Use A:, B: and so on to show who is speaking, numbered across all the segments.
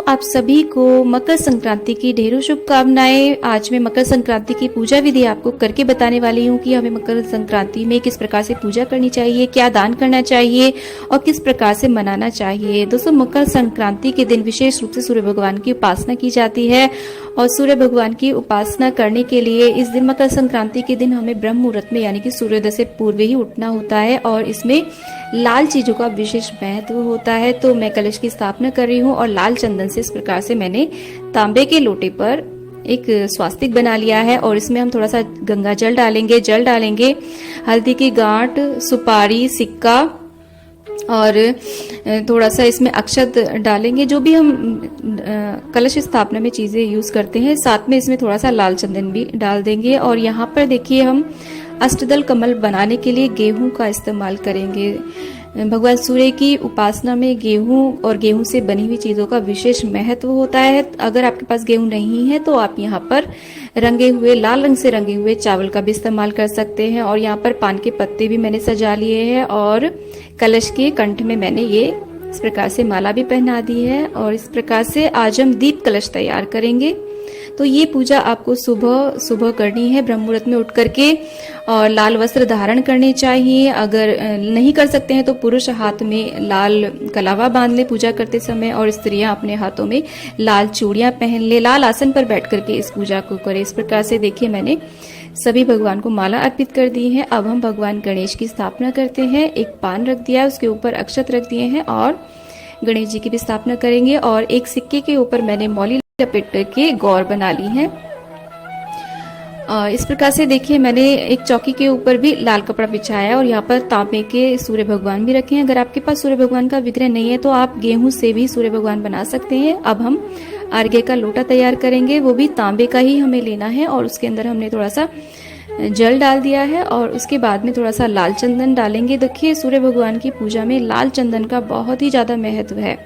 A: आप सभी को मकर संक्रांति की ढेरों शुभकामनाएं। आज मैं मकर संक्रांति की पूजा विधि आपको करके बताने वाली हूँ कि हमें मकर संक्रांति में किस प्रकार से पूजा करनी चाहिए, क्या दान करना चाहिए और किस प्रकार से मनाना चाहिए। दोस्तों, मकर संक्रांति के दिन विशेष रूप से सूर्य भगवान की उपासना की जाती है और सूर्य भगवान की उपासना करने के लिए इस दिन मकर संक्रांति के दिन हमें ब्रह्म मुहूर्त में यानी कि सूर्योदय से पूर्व ही उठना होता है और इसमें लाल चीजों का विशेष महत्व होता है। तो मैं कलश की स्थापना कर रही हूँ और लाल चंदन से इस प्रकार से मैंने तांबे के लोटे पर एक स्वास्तिक बना लिया है और इसमें हम थोड़ा सा गंगा जल डालेंगे, हल्दी की गांठ, सुपारी, सिक्का और थोड़ा सा इसमें अक्षत डालेंगे, जो भी हम कलश स्थापना में चीजें यूज करते हैं। साथ में इसमें थोड़ा सा लाल चंदन भी डाल देंगे और यहाँ पर देखिए हम अष्टदल कमल बनाने के लिए गेहूं का इस्तेमाल करेंगे। भगवान सूर्य की उपासना में गेहूं और गेहूं से बनी हुई चीजों का विशेष महत्व होता है। अगर आपके पास गेहूं नहीं है तो आप यहाँ पर रंगे हुए, लाल रंग से रंगे हुए चावल का भी इस्तेमाल कर सकते हैं। और यहाँ पर पान के पत्ते भी मैंने सजा लिए हैं और कलश के कंठ में मैंने ये इस प्रकार से माला भी पहना दी है और इस प्रकार से आज हम दीप कलश तैयार करेंगे। तो ये पूजा आपको सुबह सुबह करनी है ब्रह्म मुहूर्त में उठ करके और लाल वस्त्र धारण करने चाहिए। अगर नहीं कर सकते हैं तो पुरुष हाथ में लाल कलावा बांध ले पूजा करते समय और स्त्रियां अपने हाथों में लाल चूड़ियां पहन ले, लाल आसन पर बैठ करके इस पूजा को करें। इस प्रकार से देखिए मैंने सभी भगवान को माला अर्पित कर दी है। अब हम भगवान गणेश की स्थापना करते हैं। एक पान रख दिया है, उसके ऊपर अक्षत रख दिए हैं और गणेश जी की भी स्थापना करेंगे और एक सिक्के के ऊपर मैंने मौली लपेट करके गौर बना ली है। इस प्रकार से देखिए मैंने एक चौकी के ऊपर भी लाल कपड़ा बिछाया और यहाँ पर तांबे के सूर्य भगवान भी रखे हैं। अगर आपके पास सूर्य भगवान का विग्रह नहीं है तो आप गेहूं से भी सूर्य भगवान बना सकते हैं। अब हम अर्घ्य का लोटा तैयार करेंगे, वो भी तांबे का ही हमें लेना है और उसके अंदर हमने थोड़ा सा जल डाल दिया है और उसके बाद में थोड़ा सा लाल चंदन डालेंगे। देखिए सूर्य भगवान की पूजा में लाल चंदन का बहुत ही ज्यादा महत्व है,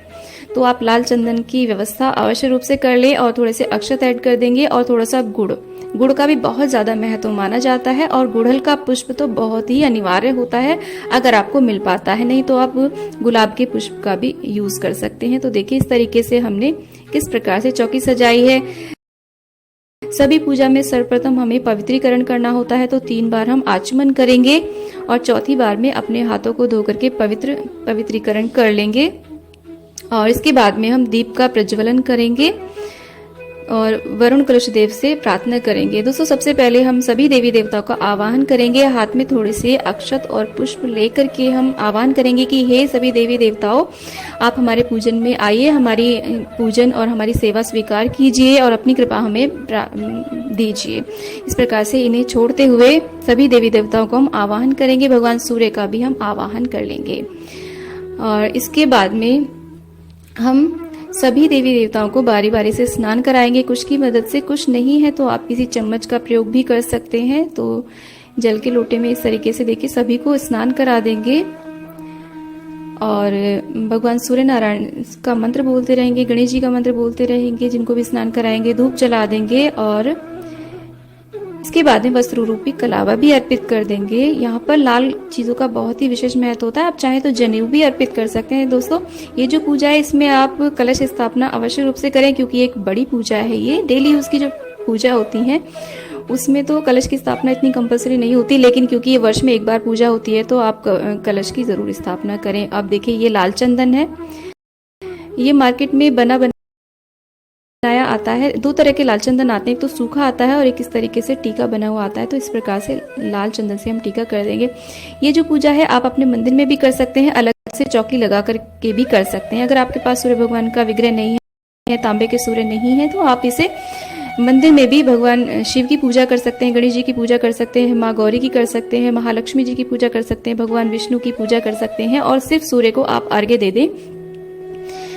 A: तो आप लाल चंदन की व्यवस्था अवश्य रूप से कर ले और थोड़े से अक्षत ऐड कर देंगे और थोड़ा सा गुड़ का भी बहुत ज्यादा महत्व माना जाता है और गुड़हल का पुष्प तो बहुत ही अनिवार्य होता है अगर आपको मिल पाता है, नहीं तो आप गुलाब के पुष्प का भी यूज कर सकते हैं। तो देखिए इस तरीके से हमने किस प्रकार से चौकी सजाई है। सभी पूजा में सर्वप्रथम हमें पवित्रीकरण करना होता है, तो 3 बार हम आचमन करेंगे और चौथी बार में अपने हाथों को धो करके पवित्रीकरण कर लेंगे और इसके बाद में हम दीप का प्रज्वलन करेंगे और वरुण कलश देव से प्रार्थना करेंगे। दोस्तों, सबसे पहले हम सभी देवी देवताओं का आवाहन करेंगे। हाथ में थोड़े से अक्षत और पुष्प लेकर के हम आवाहन करेंगे कि हे सभी देवी देवताओं, आप हमारे पूजन में आइए, हमारी पूजन और हमारी सेवा स्वीकार कीजिए और अपनी कृपा हमें दीजिए। इस प्रकार से इन्हें छोड़ते हुए सभी देवी देवताओं को हम आवाहन करेंगे। भगवान सूर्य का भी हम आवाहन कर लेंगे और इसके बाद में हम सभी देवी देवताओं को बारी बारी से स्नान कराएंगे, कुछ की मदद से। कुछ नहीं है तो आप किसी चम्मच का प्रयोग भी कर सकते हैं। तो जल के लोटे में इस तरीके से देखिए सभी को स्नान करा देंगे और भगवान सूर्य नारायण का मंत्र बोलते रहेंगे, गणेश जी का मंत्र बोलते रहेंगे, जिनको भी स्नान कराएंगे। धूप जला देंगे और इसके बाद में वस्त्र रूपी कलावा भी अर्पित कर देंगे। यहाँ पर लाल चीजों का बहुत ही विशेष महत्व होता है, आप चाहे तो जनेऊ भी अर्पित कर सकते हैं। दोस्तों, ये जो पूजा है इसमें आप कलश स्थापना अवश्य रूप से करें क्योंकि एक बड़ी पूजा है। ये डेली यूज की जो पूजा होती है उसमें तो कलश की स्थापना इतनी कंपलसरी नहीं होती, लेकिन क्योंकि ये वर्ष में एक बार पूजा होती है तो आप कलश की जरूर स्थापना करें। अब देखिए ये लाल चंदन है, ये मार्केट में बनाया आता है। 2 तरह के लाल चंदन आते हैं, एक तो सूखा आता है और एक इस तरीके से टीका बना हुआ आता है। तो इस प्रकार से लाल चंदन से हम टीका कर देंगे। ये जो पूजा है आप अपने मंदिर में भी कर सकते हैं, अलग से चौकी लगा करके भी कर सकते हैं। अगर आपके पास सूर्य भगवान का विग्रह नहीं है, तांबे के सूर्य नहीं है, तो आप इसे मंदिर में भी भगवान शिव की पूजा कर सकते हैं, गणेश जी की पूजा कर सकते हैं, माँ गौरी की कर सकते हैं, महालक्ष्मी जी की पूजा कर सकते हैं, भगवान विष्णु की पूजा कर सकते हैं और सिर्फ सूर्य को आप अर्घ्य दे दें।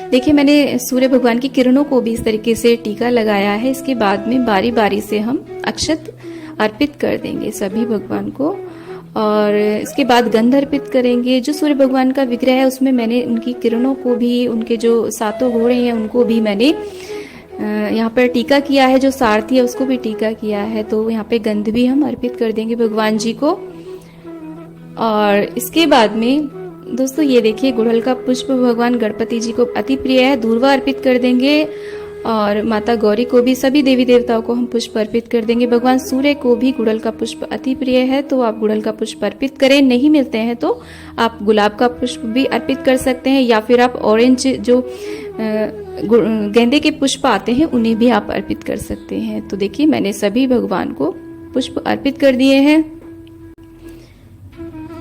A: देखिए मैंने सूर्य भगवान की किरणों को भी इस तरीके से टीका लगाया है। इसके बाद में बारी बारी से हम अक्षत अर्पित कर देंगे सभी भगवान को और इसके बाद गंध अर्पित करेंगे। जो सूर्य भगवान का विग्रह है उसमें मैंने उनकी किरणों को भी, उनके जो 7 घोड़े हैं उनको भी मैंने यहाँ पर टीका किया है। जो सारथी है उसको भी टीका किया है, तो यहाँ पे गंध भी हम अर्पित कर देंगे भगवान जी को। और इसके बाद में दोस्तों ये देखिए गुड़हल का पुष्प भगवान गणपति जी को अति प्रिय है, दूर्वा अर्पित कर देंगे और माता गौरी को भी, सभी देवी देवताओं को हम पुष्प अर्पित कर देंगे। भगवान सूर्य को भी गुड़हल का पुष्प अति प्रिय है, तो आप गुड़हल का पुष्प अर्पित करें। नहीं मिलते हैं तो आप गुलाब का पुष्प भी अर्पित कर सकते हैं, या फिर आप ऑरेंज जो गेंदे के पुष्प आते हैं उन्हें भी आप अर्पित कर सकते हैं। तो देखिए मैंने सभी भगवान को पुष्प अर्पित कर दिए हैं।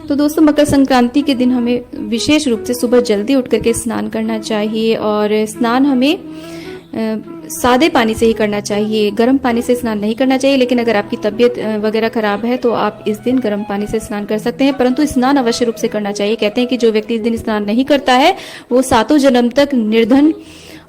A: तो दोस्तों मकर संक्रांति के दिन हमें विशेष रूप से सुबह जल्दी उठ करके स्नान करना चाहिए, और स्नान हमें सादे पानी से ही करना चाहिए, गर्म पानी से स्नान नहीं करना चाहिए। लेकिन अगर आपकी तबीयत वगैरह खराब है तो आप इस दिन गर्म पानी से स्नान कर सकते हैं, परंतु स्नान अवश्य रूप से करना चाहिए। कहते हैं कि जो व्यक्ति इस दिन स्नान नहीं करता है वो 7 जन्म तक निर्धन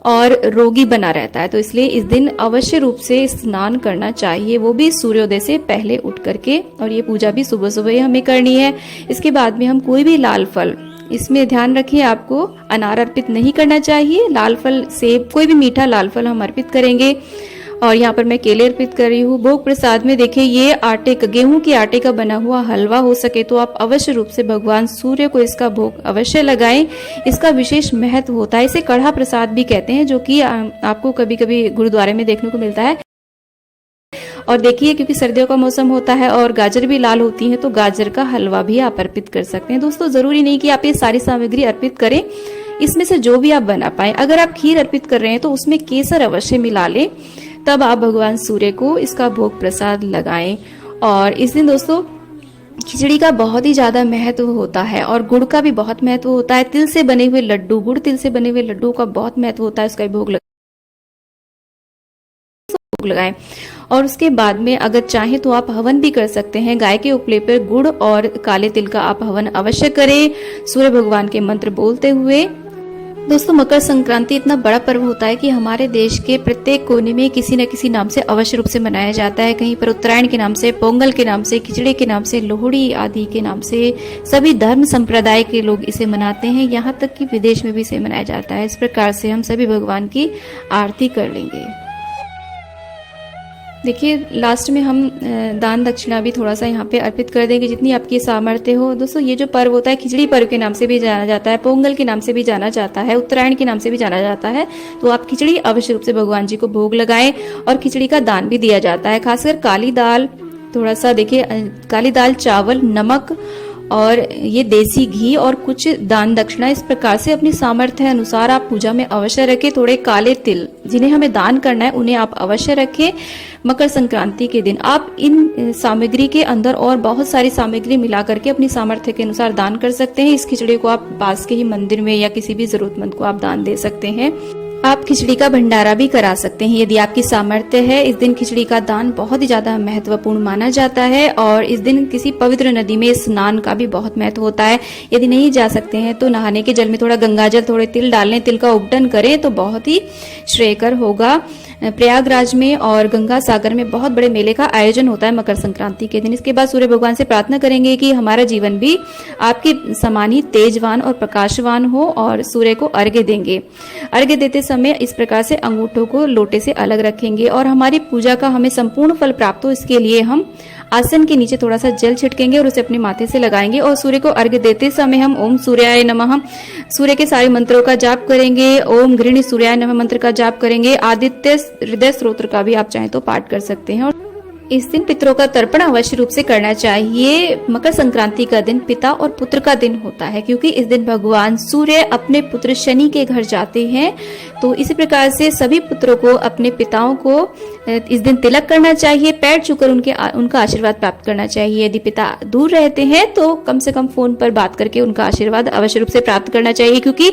A: और रोगी बना रहता है। तो इसलिए इस दिन अवश्य रूप से स्नान करना चाहिए, वो भी सूर्योदय से पहले उठ करके, और ये पूजा भी सुबह सुबह ही हमें करनी है। इसके बाद में हम कोई भी लाल फल, इसमें ध्यान रखिए आपको अनार अर्पित नहीं करना चाहिए, लाल फल, सेब, कोई भी मीठा लाल फल हम अर्पित करेंगे। और यहाँ पर मैं केले अर्पित कर रही हूँ। भोग प्रसाद में देखिए ये आटे का, गेहूं के आटे का बना हुआ हलवा हो सके तो आप अवश्य रूप से भगवान सूर्य को इसका भोग अवश्य लगाएं। इसका विशेष महत्व होता है, इसे कढ़ा प्रसाद भी कहते हैं, जो कि आपको कभी कभी गुरुद्वारे में देखने को मिलता है। और देखिए क्योंकि सर्दियों का मौसम होता है और गाजर भी लाल होती है, तो गाजर का हलवा भी आप अर्पित कर सकते हैं। दोस्तों जरूरी नहीं कि आप ये सारी सामग्री अर्पित करें, इसमें से जो भी आप बना पाए। अगर आप खीर अर्पित कर रहे हैं तो उसमें केसर अवश्य मिला लें, तब आप भगवान सूर्य को इसका भोग प्रसाद लगाएं। और इस दिन दोस्तों खिचड़ी का बहुत ही ज्यादा महत्व होता है, और गुड़ का भी बहुत महत्व होता है। तिल से बने हुए लड्डू, गुड़ तिल से बने हुए लड्डू का बहुत महत्व होता है, उसका भोग लगाएं। और उसके बाद में अगर चाहें तो आप हवन भी कर सकते हैं। गाय के उपले पर गुड़ और काले तिल का आप हवन अवश्य करें, सूर्य भगवान के मंत्र बोलते हुए। दोस्तों मकर संक्रांति इतना बड़ा पर्व होता है कि हमारे देश के प्रत्येक कोने में किसी न किसी नाम से अवश्य रूप से मनाया जाता है। कहीं पर उत्तरायण के नाम से, पोंगल के नाम से, खिचड़ी के नाम से, लोहड़ी आदि के नाम से, सभी धर्म संप्रदाय के लोग इसे मनाते हैं। यहाँ तक कि विदेश में भी इसे मनाया जाता है। इस प्रकार से हम सभी भगवान की आरती कर लेंगे। देखिए लास्ट में हम दान दक्षिणा भी थोड़ा सा यहाँ पे अर्पित कर देंगे, जितनी आपकी सामर्थ्य हो। दोस्तों ये जो पर्व होता है खिचड़ी पर्व के नाम से भी जाना जाता है, पोंगल के नाम से भी जाना जाता है, उत्तरायण के नाम से भी जाना जाता है। तो आप खिचड़ी अवश्य रूप से भगवान जी को भोग लगाएं, और खिचड़ी का दान भी दिया जाता है। खासकर काली दाल, थोड़ा सा देखिए काली दाल, चावल, नमक और ये देसी घी और कुछ दान दक्षिणा, इस प्रकार से अपनी सामर्थ्य अनुसार आप पूजा में अवश्य रखें। थोड़े काले तिल जिन्हें हमें दान करना है उन्हें आप अवश्य रखें। मकर संक्रांति के दिन आप इन सामग्री के अंदर और बहुत सारी सामग्री मिला करके अपनी सामर्थ्य के अनुसार दान कर सकते हैं। इस खिचड़ी को आप पास के ही मंदिर में या किसी भी जरूरतमंद को आप दान दे सकते हैं। आप खिचड़ी का भंडारा भी करा सकते हैं यदि आपकी सामर्थ्य है। इस दिन खिचड़ी का दान बहुत ही ज्यादा महत्वपूर्ण माना जाता है, और इस दिन किसी पवित्र नदी में स्नान का भी बहुत महत्व होता है। यदि नहीं जा सकते हैं तो नहाने के जल में थोड़ा गंगाजल, थोड़े तिल डालें, तिल का उपटन करें तो बहुत ही श्रेयकर होगा। प्रयागराज में और गंगा सागर में बहुत बड़े मेले का आयोजन होता है मकर संक्रांति के दिन। इसके बाद सूर्य भगवान से प्रार्थना करेंगे कि हमारा जीवन भी आपके समान ही तेजवान और प्रकाशवान हो, और सूर्य को अर्घ्य देंगे। अर्घ्य देते समय इस प्रकार से अंगूठों को लोटे से अलग रखेंगे, और हमारी पूजा का हमें संपूर्ण फल प्राप्त हो इसके लिए हम आसन के नीचे थोड़ा सा जल छिड़केंगे और उसे अपने माथे से लगाएंगे। और सूर्य को अर्घ्य देते समय हम ओम सूर्याय नमः, सूर्य के सारे मंत्रों का जाप करेंगे। ओम गृहिणी सूर्याय नमः मंत्र का जाप करेंगे। आदित्य हृदय स्तोत्र का भी आप चाहें तो पाठ कर सकते हैं। और इस दिन पितरों का तर्पण अवश्य रूप से करना चाहिए। मकर संक्रांति का दिन पिता और पुत्र का दिन होता है, क्योंकि इस दिन भगवान सूर्य अपने पुत्र शनि के घर जाते हैं। तो इसी प्रकार से सभी पुत्रों को, अपने पिताओं को इस दिन तिलक करना चाहिए, पैर छूकर उनका आशीर्वाद प्राप्त करना चाहिए। यदि पिता दूर रहते हैं तो कम से कम फोन पर बात करके उनका आशीर्वाद अवश्य रूप से प्राप्त करना चाहिए, क्योंकि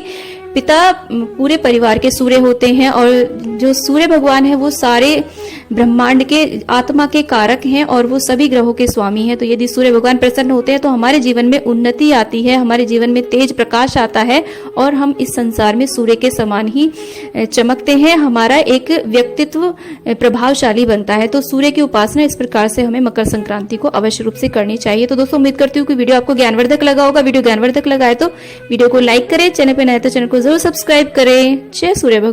A: पिता पूरे परिवार के सूर्य होते हैं, और जो सूर्य भगवान है वो सारे ब्रह्मांड के आत्मा के कारक हैं, और वो सभी ग्रहों के स्वामी हैं। तो यदि सूर्य भगवान प्रसन्न होते हैं तो हमारे जीवन में उन्नति आती है, हमारे जीवन में तेज प्रकाश आता है, और हम इस संसार में सूर्य के समान ही चमकते हैं। हमारा एक व्यक्तित्व प्रभावशाली बनता है। तो सूर्य की उपासना इस प्रकार से हमें मकर संक्रांति को अवश्य रूप से करनी चाहिए। तो दोस्तों उम्मीद करती हूँ कि वीडियो आपको ज्ञानवर्धक लगा होगा। वीडियो ज्ञानवर्धक लगा है तो वीडियो को लाइक करें, चैनल पर नए तो चैनल को जरूर सब्सक्राइब करें। जय सूर्य भगवान।